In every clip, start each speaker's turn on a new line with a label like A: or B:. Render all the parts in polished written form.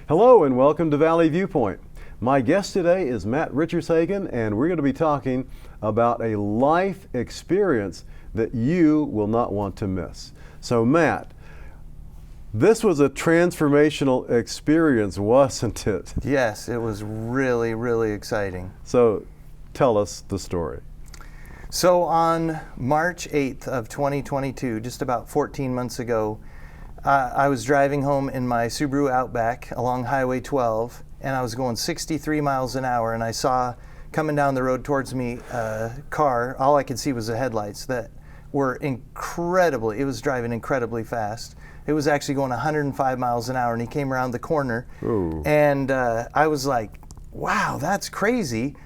A: Hello and welcome to Valley Viewpoint. My guest today is Matt Richerzhagen, and we're going to be talking about a life experience that you will not want to miss. So Matt, this was a transformational experience, wasn't it?
B: Yes, it was really, really exciting.
A: So tell us the story.
B: So on March 8th of 2022, just about 14 months ago, I was driving home in my Subaru Outback along Highway 12, and I was going 63 miles an hour, and I saw coming down the road towards me a car. All I could see was the headlights that were incredibly, it was driving incredibly fast. It was actually going 105 miles an hour, and he came around the corner.
A: Ooh.
B: And I was like, wow, that's crazy.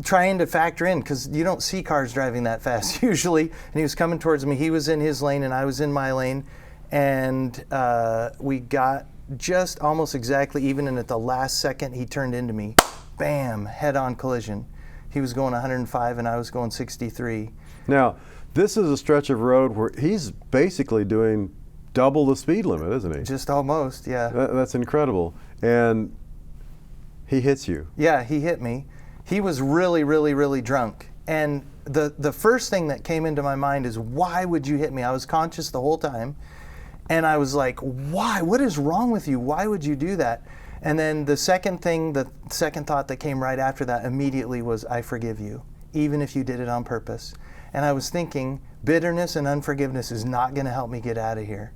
B: Trying to factor in, because you don't see cars driving that fast usually. And he was coming towards me. He was in his lane, and I was in my lane. And we got just almost exactly even, and at the last second, he turned into me. Bam, head-on collision. He was going 105, and I was going 63.
A: Now, this is a stretch of road where he's basically doing double the speed limit, isn't he?
B: Just almost, yeah.
A: That's incredible. And he hits you.
B: Yeah, he hit me. He was really, really, really drunk. And the first thing that came into my mind is, why would you hit me? I was conscious the whole time. And I was like, why? What is wrong with you? Why would you do that? And then the second thought that came right after that immediately was, I forgive you, even if you did it on purpose. And I was thinking, bitterness and unforgiveness is not going to help me get out of here.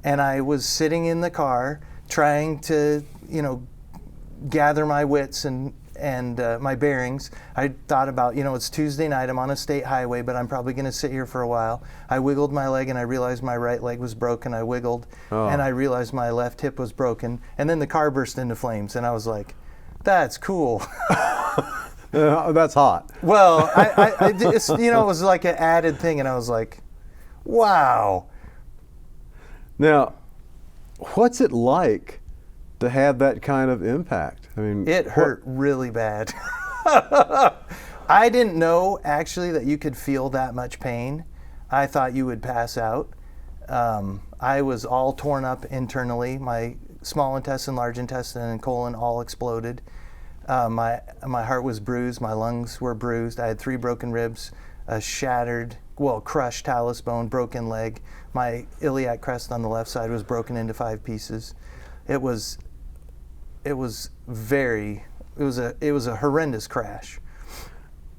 B: And I was sitting in the car trying to, gather my wits and my bearings. I thought about, it's Tuesday night, I'm on a state highway, but I'm probably going to sit here for a while. I wiggled my leg, and I realized my right leg was broken. I wiggled, and I realized my left hip was broken. And then the car burst into flames, and I was like, that's cool.
A: That's hot.
B: Well, it was like an added thing, and I was like, wow.
A: Now, what's it like to have that kind of impact? I mean,
B: it hurt really bad. I didn't know actually that you could feel that much pain. I thought you would pass out. I was all torn up internally. My small intestine, large intestine, and colon all exploded. My heart was bruised. My lungs were bruised. I had 3 broken ribs, a crushed talus bone, broken leg. My iliac crest on the left side was broken into 5 pieces. It was a horrendous crash.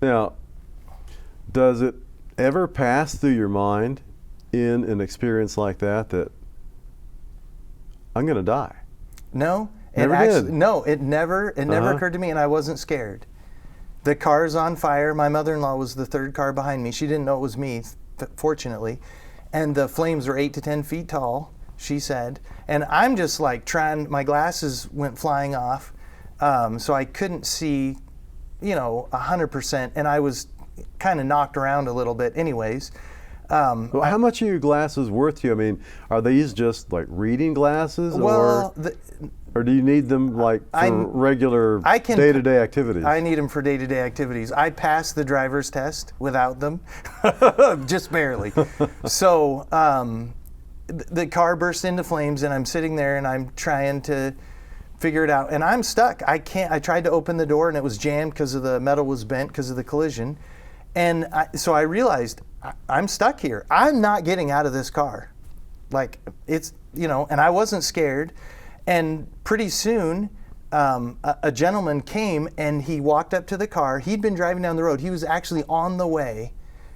A: Now, does it ever pass through your mind in an experience like that I'm going to die?
B: No,
A: it
B: never occurred to me, and I wasn't scared. The car's on fire. My mother-in-law was the 3rd car behind me. She didn't know it was me, fortunately, and the flames were 8 to 10 feet tall, she said. And I'm just like my glasses went flying off, so I couldn't see, 100%, and I was kind of knocked around a little bit anyways.
A: Well, how much are your glasses worth to you? I mean, are these just like reading glasses, or do you need them like for regular day-to-day activities?
B: I need them for day-to-day activities. I passed the driver's test without them, just barely. So the car burst into flames, and I'm sitting there, and I'm trying to figure it out, and I'm stuck. I tried to open the door, and it was jammed because the metal was bent because of the collision. And so I realized I'm stuck here. I'm not getting out of this car. Like, it's, and I wasn't scared. And pretty soon, a gentleman came, and he walked up to the car. He'd been driving down the road. He was actually on the way.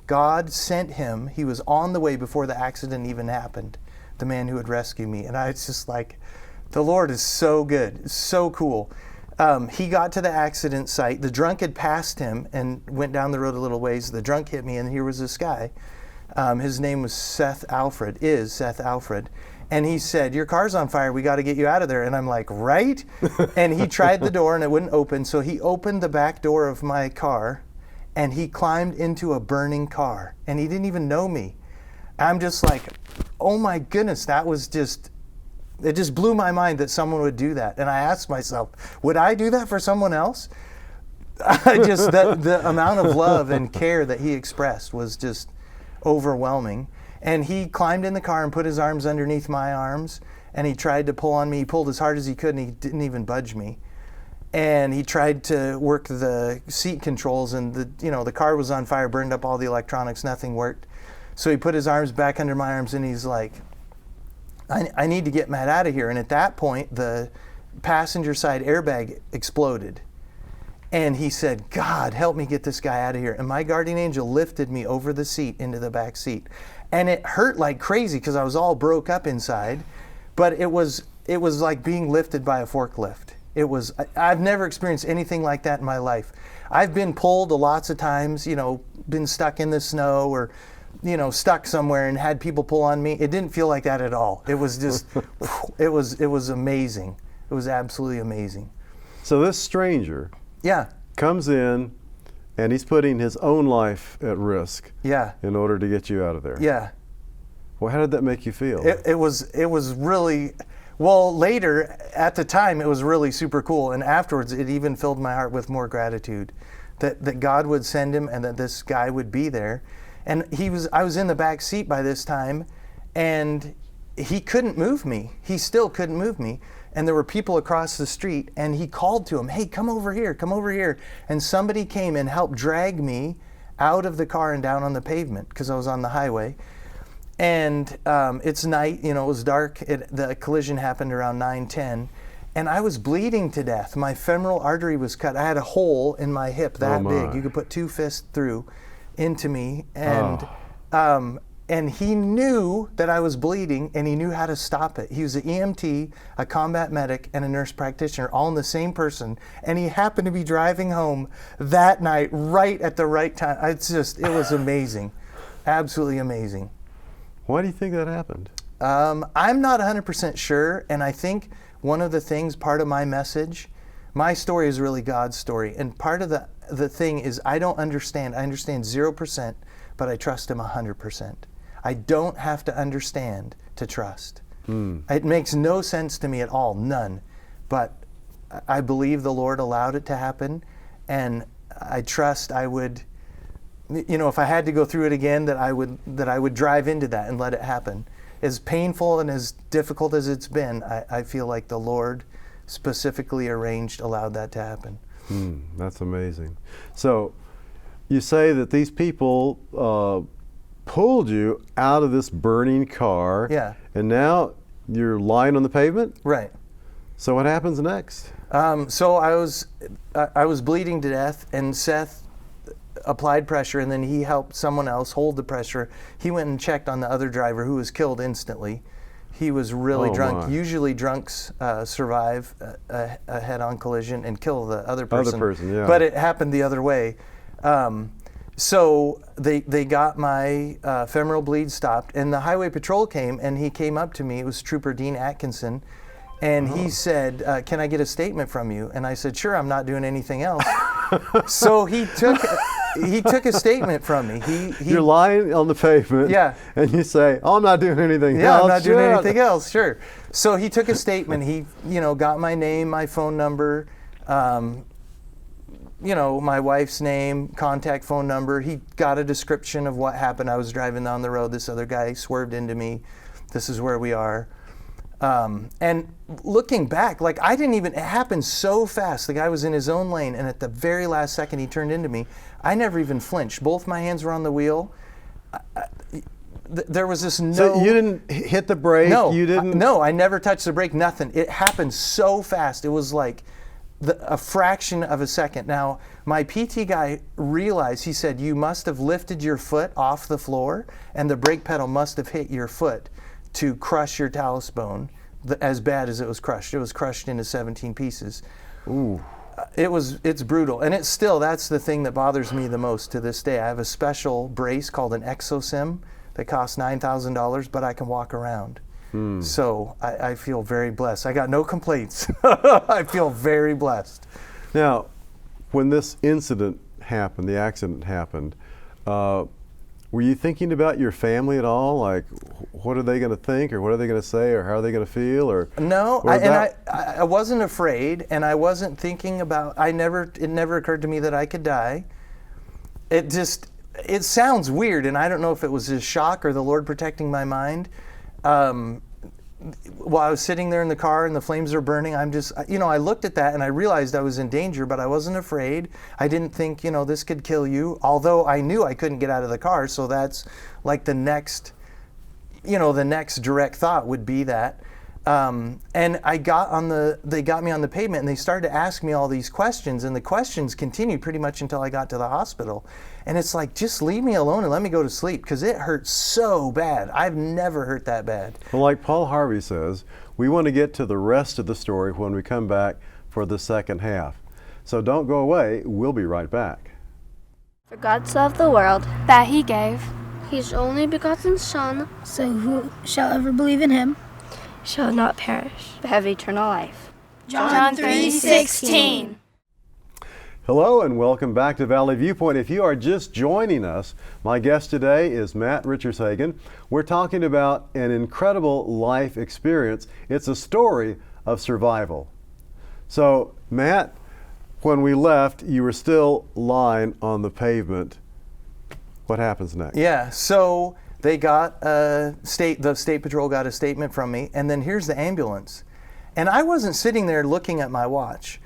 B: God sent him. He was on the way before the accident even happened, the man who would rescue me. And I was just like, the Lord is so good, so cool. He got to the accident site. The drunk had passed him and went down the road a little ways. The drunk hit me, and here was this guy. His name was Seth Alfred. And he said, your car's on fire. We got to get you out of there. And I'm like, right? And he tried the door, and it wouldn't open. So he opened the back door of my car, and he climbed into a burning car. And he didn't even know me. I'm just like, oh my goodness, it just blew my mind that someone would do that. And I asked myself, would I do that for someone else? The amount of love and care that he expressed was just overwhelming. And he climbed in the car and put his arms underneath my arms, and he tried to pull on me. He pulled as hard as he could, and he didn't even budge me. And he tried to work the seat controls, and the car was on fire, burned up all the electronics, nothing worked. So he put his arms back under my arms, and he's like, I need to get Matt out of here. And at that point, the passenger side airbag exploded. And he said, God, help me get this guy out of here. And my guardian angel lifted me over the seat into the back seat. And it hurt like crazy because I was all broke up inside. But it was like being lifted by a forklift. I've never experienced anything like that in my life. I've been pulled lots of times, been stuck in the snow or, stuck somewhere and had people pull on me. It didn't feel like that at all. It was just, it was amazing. It was absolutely amazing.
A: So this stranger comes in and he's putting his own life at risk in order to get you out of there.
B: Yeah.
A: Well, how did that make you feel?
B: It was really, well, later, at the time, it was really super cool. And afterwards, it even filled my heart with more gratitude that God would send him and that this guy would be there. And I was in the back seat by this time, and he couldn't move me. He still couldn't move me. And there were people across the street, and he called to him, hey, come over here, come over here. And somebody came and helped drag me out of the car and down on the pavement because I was on the highway. And it's night, it was dark. The collision happened around 9:10, and I was bleeding to death. My femoral artery was cut. I had a hole in my hip that big. You could put 2 fists through into me. And and he knew that I was bleeding, and he knew how to stop it. He was an EMT, a combat medic, and a nurse practitioner, all in the same person. And he happened to be driving home that night, right at the right time. It was amazing, absolutely amazing.
A: Why do you think that happened?
B: I'm not 100% sure, and I think one of the things, part of my message, my story is really God's story, and part of the thing is I don't understand. I understand 0%, but I trust him 100%. I don't have to understand to trust. It makes no sense to me at all, none. But I believe the Lord allowed it to happen, and I trust I would, if I had to go through it again, that I would drive into that and let it happen. As painful and as difficult as it's been, I feel like the Lord specifically allowed that to happen.
A: That's amazing. So you say that these people pulled you out of this burning car, and now you're lying on the pavement?
B: Right.
A: So what happens next?
B: So I was bleeding to death, and Seth applied pressure, and then he helped someone else hold the pressure. He went and checked on the other driver, who was killed instantly. He was really drunk.
A: My.
B: Usually drunks survive a head-on collision and kill the other person. But it happened the other way. So they got my femoral bleed stopped, and the highway patrol came, and he came up to me. It was Trooper Dean Atkinson, and he said, can I get a statement from you? And I said, sure, I'm not doing anything else. So he took a statement from me.
A: You're lying on the pavement, and you say, oh, I'm not doing anything else.
B: Yeah, I'm not doing anything else, sure. So he took a statement. He got my name, my phone number, my wife's name, contact phone number. He got a description of what happened. I was driving down the road. This other guy swerved into me. This is where we are. And looking back, it happened so fast. The guy was in his own lane, and at the very last second he turned into me. I never even flinched. Both my hands were on the wheel. There was this
A: So you didn't hit the brake?
B: No.
A: You didn't?
B: No, I never touched the brake, nothing. It happened so fast. It was like a fraction of a second. Now, my PT guy realized, he said, you must have lifted your foot off the floor, and the brake pedal must have hit your foot to crush your talus bone as bad as it was crushed. It was crushed into 17 pieces.
A: Ooh.
B: It's brutal. And that's the thing that bothers me the most to this day. I have a special brace called an ExoSim that costs $9,000, but I can walk around. So I feel very blessed. I got no complaints. I feel very blessed.
A: Now, when this incident happened, the accident happened, were you thinking about your family at all? Like, what are they going to think, or what are they going to say, or how are they going to feel? Or
B: no, I wasn't afraid, and I wasn't thinking about. It never occurred to me that I could die. It sounds weird, and I don't know if it was a shock or the Lord protecting my mind. while I was sitting there in the car and the flames are burning, I'm just, I looked at that and I realized I was in danger, but I wasn't afraid. I didn't think, this could kill you, although I knew I couldn't get out of the car. So that's like the next direct thought would be that. And they got me on the pavement and they started to ask me all these questions, and the questions continued pretty much until I got to the hospital. And it's like, just leave me alone and let me go to sleep, because it hurt so bad. I've never hurt that bad.
A: Well, like Paul Harvey says, we want to get to the rest of the story when we come back for the second half. So don't go away. We'll be right back.
C: For God so loved the world that he gave his only begotten Son,
D: so who shall ever believe in him
C: shall not perish, but have eternal life.
D: John 3:16.
A: Hello and welcome back to Valley Viewpoint. If you are just joining us, my guest today is Matt Richerzhagen. We're talking about an incredible life experience. It's a story of survival. So, Matt, when we left, you were still lying on the pavement. What happens next?
B: Yeah, so they got the state patrol got a statement from me, and then here's the ambulance. And I wasn't sitting there looking at my watch,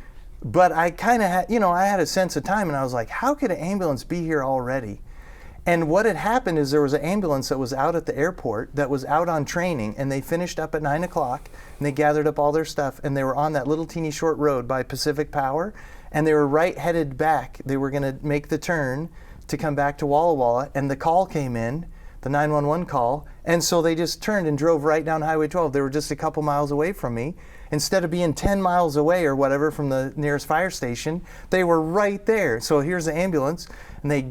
B: but I kind of had, I had a sense of time, and I was like, how could an ambulance be here already? And what had happened is there was an ambulance that was out at the airport that was out on training, and they finished up at 9 o'clock, and they gathered up all their stuff, and they were on that little teeny short road by Pacific Power, and they were right headed back. They were going to make the turn to come back to Walla Walla, and the call came in, the 911 call, and so they just turned and drove right down Highway 12. They were just a couple miles away from me. Instead of being 10 miles away or whatever from the nearest fire station, they were right there. So here's the ambulance, and they,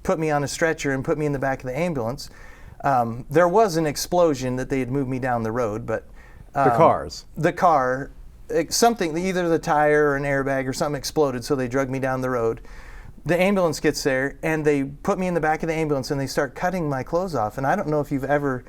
B: put me on a stretcher and put me in the back of the ambulance. There was an explosion that they had moved me down the road, but
A: The
B: car, something, either the tire or an airbag or something exploded, so they dragged me down the road. The ambulance gets there, and they put me in the back of the ambulance, and they start cutting my clothes off. And I don't know if you've ever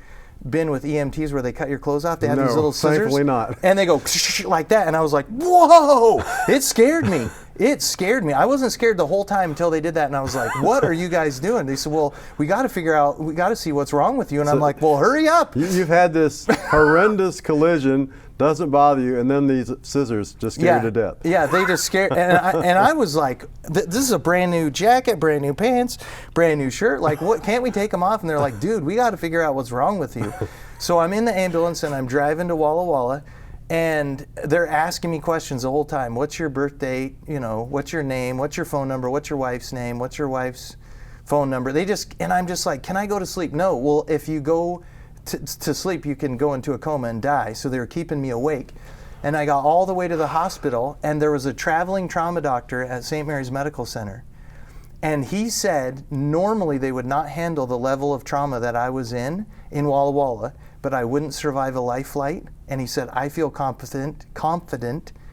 B: been with EMTs where they cut your clothes off. They have these little scissors.
A: Thankfully not.
B: And they go like that, and I was like, whoa! It scared me. It scared me. I wasn't scared the whole time until they did that, and I was like, what are you guys doing? They said, well, we got to see what's wrong with you. And I'm like, well, hurry up.
A: You've had this horrendous collision, doesn't bother you, and then these scissors just scare you to death.
B: Yeah, they just scared. And I was like, this is a brand new jacket, brand new pants, brand new shirt. Like, what? Can't we take them off? And they're like, dude, we got to figure out what's wrong with you. So I'm in the ambulance, and I'm driving to Walla Walla. And they're asking me questions the whole time. What's your birth date? What's your name? What's your phone number? What's your wife's name? What's your wife's phone number? And I'm just like, can I go to sleep? No. Well, if you go to sleep, you can go into a coma and die. So they were keeping me awake. And I got all the way to the hospital, and there was a traveling trauma doctor at St. Mary's Medical Center. And he said normally they would not handle the level of trauma that I was in Walla Walla, but I wouldn't survive a life flight. And he said, I feel confident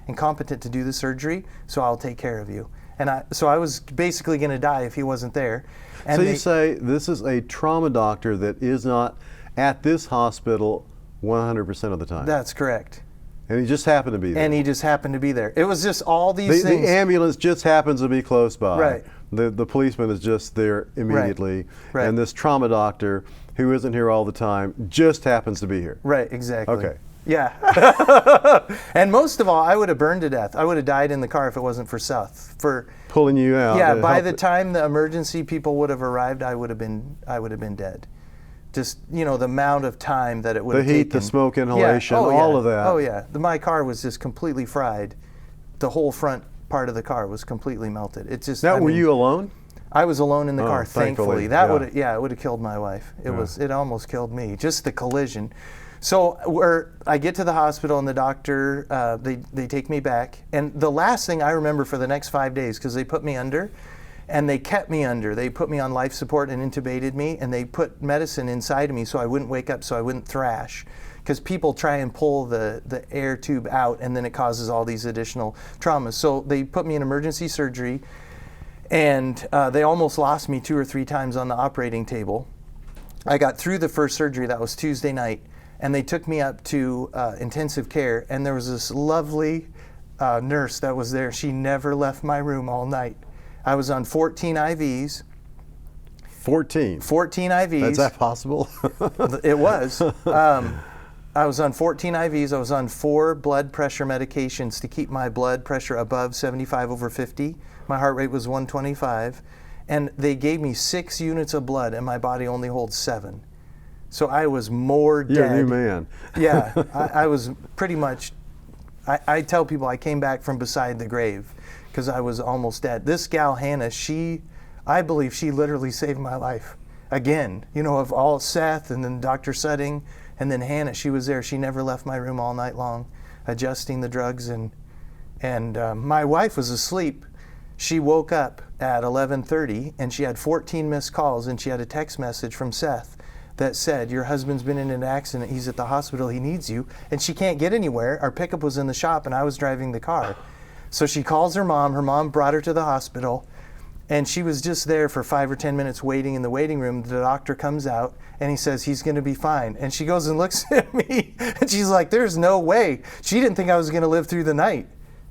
B: and competent to do the surgery, so I'll take care of you. And so I was basically going to die if he wasn't there. And
A: so you say this is a trauma doctor that is not at this hospital 100% of the time?
B: That's correct.
A: And he just happened to be there?
B: It was just all these things.
A: The ambulance just happens to be close by.
B: Right.
A: The policeman is just there immediately.
B: Right.
A: And this trauma doctor, who isn't here all the time, just happens to be here.
B: Right, exactly.
A: Okay.
B: Yeah. And most of all, I would have burned to death. I would have died in the car if it wasn't for Seth. For
A: pulling you out.
B: Yeah, by the time the emergency people would have arrived, I would have been dead. Just, the amount of time that it would have taken.
A: The heat, the smoke inhalation, all of that.
B: Oh, yeah. My car was just completely fried. The whole front part of the car was completely melted. It just.
A: Were you alone?
B: I was alone in the car, thankfully.
A: it
B: would have killed my wife. It almost killed me. Just the collision. So I get to the hospital, and the doctor, they take me back. And the last thing I remember for the next 5 days, because they put me under, and they kept me under. They put me on life support and intubated me, and they put medicine inside of me so I wouldn't wake up, so I wouldn't thrash. Because people try and pull the air tube out, and then it causes all these additional traumas. So they put me in emergency surgery, and they almost lost me 2 or 3 times on the operating table. I got through the first surgery. That was Tuesday night. And they took me up to intensive care, and there was this lovely nurse that was there. She never left my room all night. I was on 14 IVs.
A: 14.
B: 14 IVs.
A: Is that possible?
B: It was. I was on 14 IVs. I was on 4 blood pressure medications to keep my blood pressure above 75/50. My heart rate was 125. And they gave me 6 units of blood, and my body only holds 7. So I was more dead.
A: You're a new man.
B: Yeah, I was pretty much, I tell people I came back from beside the grave because I was almost dead. This gal, Hannah, I believe she literally saved my life. Again, of all Seth and then Dr. Sudding and then Hannah, she was there. She never left my room all night long, adjusting the drugs. And my wife was asleep. She woke up at 11:30 and she had 14 missed calls, and she had a text message from Seth that said, your husband's been in an accident, he's at the hospital, he needs you. And she can't get anywhere. Our pickup was in the shop and I was driving the car. So she calls her mom brought her to the hospital, and she was just there for 5 or 10 minutes waiting in the waiting room. The doctor comes out and he says he's gonna be fine. And she goes and looks at me and she's like, there's no way. She didn't think I was gonna live through the night.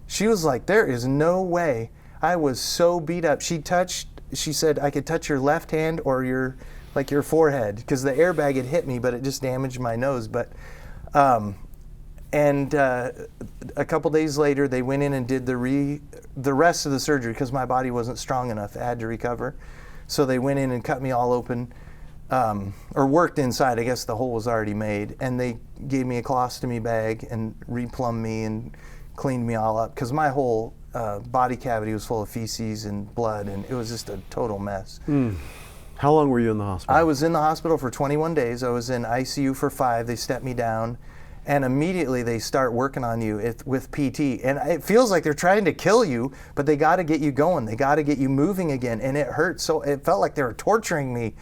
B: She was like, there is no way. I was so beat up. She said I could touch your left hand or your forehead, because the airbag had hit me, but it just damaged my nose. But a couple days later, they went in and did the rest of the surgery because my body wasn't strong enough. It had to recover. So they went in and cut me all open, or worked inside. I guess the hole was already made. And they gave me a colostomy bag and replumbed me and cleaned me all up, because my whole body cavity was full of feces and blood, and it was just a total mess.
A: How long were you in the hospital?
B: I was in the hospital for 21 days. I was in ICU for 5. They stepped me down, and immediately they start working on you with PT. And it feels like they're trying to kill you, but they got to get you going. They got to get you moving again, and it hurt. So it felt like they were torturing me.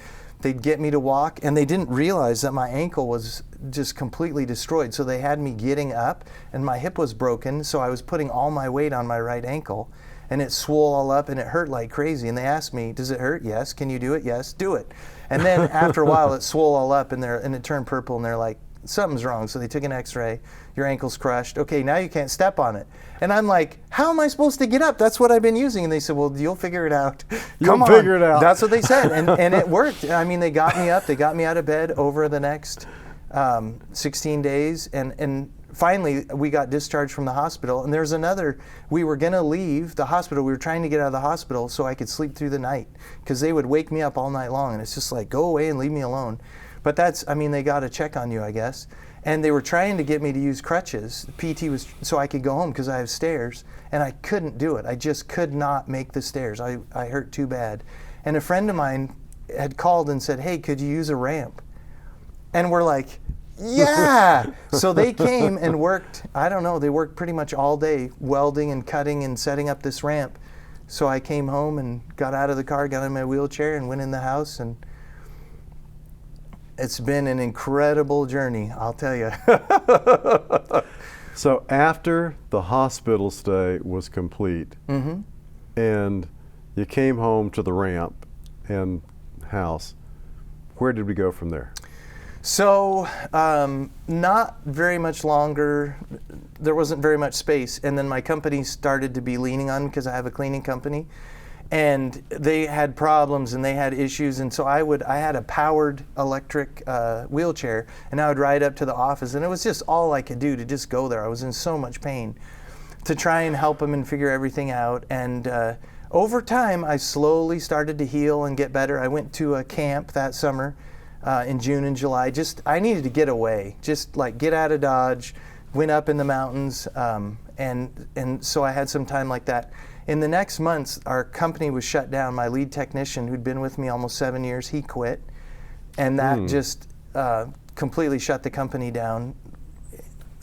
B: They'd get me to walk, and they didn't realize that my ankle was just completely destroyed. So they had me getting up, and my hip was broken, so I was putting all my weight on my right ankle. And it swole all up and it hurt like crazy. And they asked me, does it hurt? Yes. Can you do it? Yes. Do it. And then after a while, it swole all up and it turned purple, and they're like, something's wrong. So they took an x-ray. Your ankle's crushed. Okay, now you can't step on it. And I'm like, how am I supposed to get up? That's what I've been using. And they said, well, you'll figure it out.
A: You'll figure it out.
B: That's what they said. And it worked. I mean, they got me up. They got me out of bed over the next 16 days. And finally, we got discharged from the hospital, and we were gonna leave the hospital. We were trying to get out of the hospital so I could sleep through the night, because they would wake me up all night long, and it's just like, go away and leave me alone. But they got to check on you, I guess. And they were trying to get me to use crutches. PT was so I could go home because I have stairs, and I couldn't do it. I just could not make the stairs. I hurt too bad. And a friend of mine had called and said, hey, could you use a ramp? And we're like, yeah. So they came and worked, they worked pretty much all day welding and cutting and setting up this ramp. So I came home and got out of the car, got in my wheelchair, and went in the house, and it's been an incredible journey, I'll tell you.
A: So after the hospital stay was complete, and you came home to the ramp and house, where did we go from there?
B: So not very much longer. There wasn't very much space, and then my company started to be leaning on, because I have a cleaning company, and they had problems and they had issues, and so I had a powered electric wheelchair, and I would ride up to the office, and it was just all I could do to just go there. I was in so much pain, to try and help them and figure everything out. And over time, I slowly started to heal and get better. I went to a camp that summer. In June and July. I needed to get away, just like get out of Dodge, went up in the mountains, and so I had some time like that. In the next months, our company was shut down. My lead technician, who'd been with me almost 7 years, he quit, and that just completely shut the company down,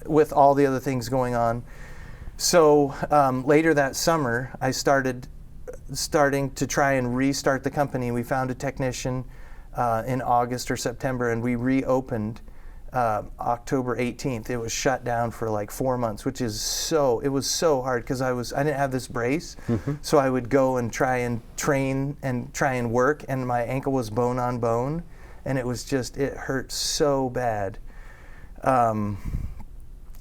B: with all the other things going on. So later that summer, I starting to try and restart the company. We found a technician in August or September, and we reopened October 18th. It was shut down for like 4 months, which is it was so hard, because I didn't have this brace. So I would go and try and train and try and work, and my ankle was bone on bone, and it hurt so bad.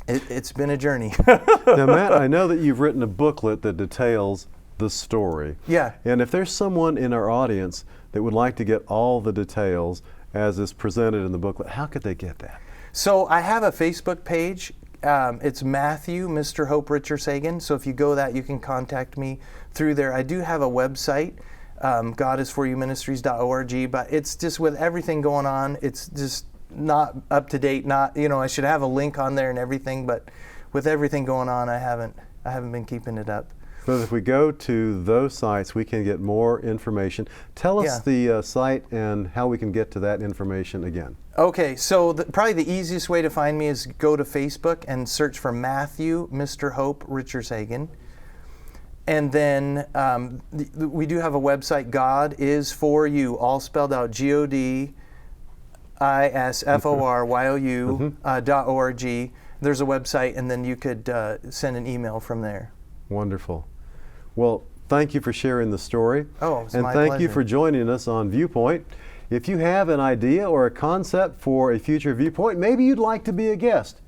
B: It's been a journey.
A: Now, Matt, I know that you've written a booklet that details the story.
B: Yeah.
A: And if there's someone in our audience that would like to get all the details as is presented in the booklet, how could they get that?
B: So I have a Facebook page. It's Matthew, Mr. Hope Richerzhagen. So if you go that, you can contact me through there. I do have a website, godisforyouministries.org, but it's just with everything going on, it's just not up to date. Not, I should have a link on there and everything, but with everything going on, I haven't been keeping it up.
A: But if we go to those sites, we can get more information. Tell us the site and how we can get to that information again.
B: Okay, so probably the easiest way to find me is go to Facebook and search for Matthew, Mr. Hope Richerzhagen. And then we do have a website, God is for you, all spelled out, GODISFORYOU.org. There's a website, and then you could send an email from there.
A: Wonderful. Well, thank you for sharing the story.
B: Oh, it's
A: and
B: my
A: thank you
B: pleasure.
A: for joining us on Viewpoint. If you have an idea or a concept for a future Viewpoint, maybe you'd like to be a guest,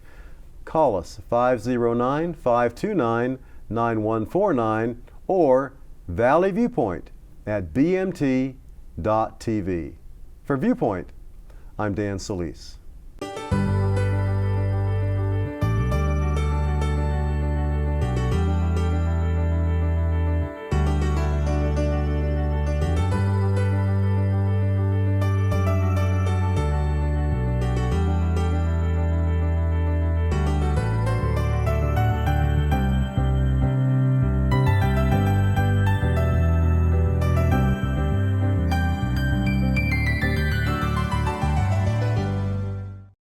A: call us 509-529-9149 or Valley Viewpoint at bmt.tv. For Viewpoint, I'm Dan Solis.